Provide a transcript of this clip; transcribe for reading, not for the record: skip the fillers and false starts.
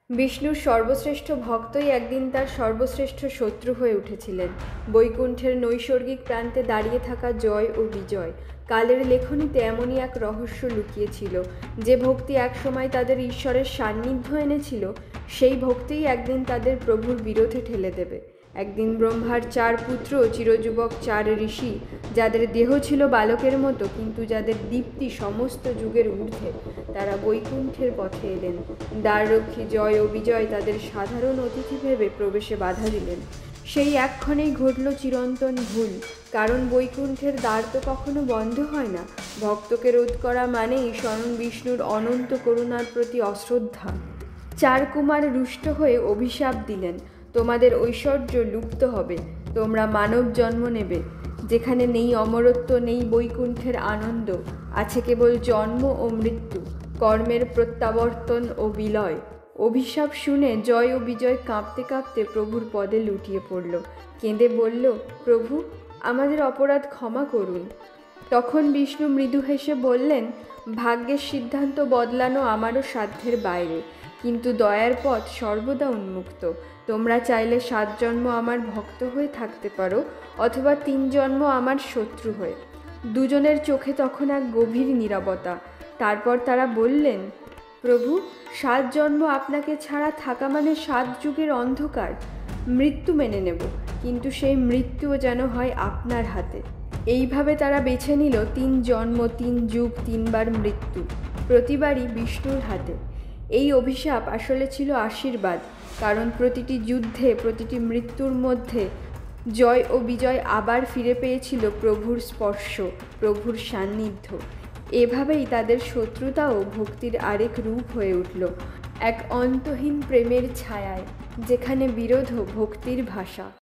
বিষ্ণুর সর্বশ্রেষ্ঠ ভক্তই একদিন তার সর্বশ্রেষ্ঠ শত্রু হয়ে উঠেছিলেন। বৈকুণ্ঠের নৈসর্গিক প্রান্তে দাঁড়িয়ে থাকা জয় ও বিজয় কালের লেখনীতে এমনই এক রহস্য লুকিয়েছিল। যে ভক্তি একসময় তাদের ঈশ্বরের সান্নিধ্য এনেছিল, সেই ভক্তিই একদিন তাদের প্রভুর বিরোধে ঠেলে দেবে। একদিন ব্রহ্মার 4 পুত্র, চিরযুবক 4 ঋষি, যাদের দেহ ছিল বালকের মতো কিন্তু যাদের দীপ্তি সমস্ত যুগের ঊর্ধ্বে, তারা বৈকুণ্ঠের পথে এলেন। দ্বাররক্ষী জয় ও বিজয় তাদের সাধারণ অতিথি ভেবে প্রবেশে বাধা দিলেন। সেই এক্ষণেই ঘটল চিরন্তন ভুল, কারণ বৈকুণ্ঠের দ্বার তো কখনো বন্ধ হয় না। ভক্তকে রোধ করা মানেই স্বয়ং বিষ্ণুর অনন্ত করুণার প্রতি অশ্রদ্ধা। 4 কুমার রুষ্ট হয়ে অভিশাপ দিলেন, তোমাদের ঐশ্বর্য লুপ্ত হবে, তোমরা মানব জন্ম নেবে, যেখানে নেই অমরত্ব, নেই বৈকুণ্ঠের আনন্দ, আছে কেবল জন্ম ও মৃত্যু, কর্মের প্রত্যাবর্তন ও বিলয়। অভিশাপ শুনে জয় ও বিজয় কাঁপতে কাঁপতে প্রভুর পদে লুটিয়ে পড়ল। কেঁদে বলল, প্রভু, আমাদের অপরাধ ক্ষমা করুন। তখন বিষ্ণু মৃদু হেসে বললেন, ভাগ্যের সিদ্ধান্ত বদলানো আমারও সাধ্যের বাইরে, কিন্তু দয়ার পথ সর্বদা উন্মুক্ত। তোমরা চাইলে 7 জন্ম আমার ভক্ত হয়ে থাকতে পারো, অথবা 3 জন্ম আমার শত্রু হয়ে। দুজনের চোখে তখন এক গভীর নীরবতা। তারপর তারা বললেন, প্রভু, 7 জন্ম আপনাকে ছাড়া থাকা মানে 7 যুগের অন্ধকার। মৃত্যু মেনে নেব, কিন্তু সেই মৃত্যুও যেন হয় আপনার হাতে। এইভাবে তারা বেছে নিল 3 জন্ম, 3 যুগ, 3 বার মৃত্যু, প্রতিবারই বিষ্ণুর হাতে। এই অভিশাপ আসলে ছিল আশীর্বাদ, কারণ প্রতিটি যুদ্ধে, প্রতিটি মৃত্যুর মধ্যে জয় ও বিজয় আবার ফিরে পেয়েছিল প্রভুর স্পর্শ, প্রভুর সান্নিধ্য। এভাবেই তাদের শত্রুতাও ভক্তির আরেক রূপ হয়ে উঠল, এক অন্তহীন প্রেমের ছায়ায়, যেখানে বিরোধও ভক্তির ভাষা।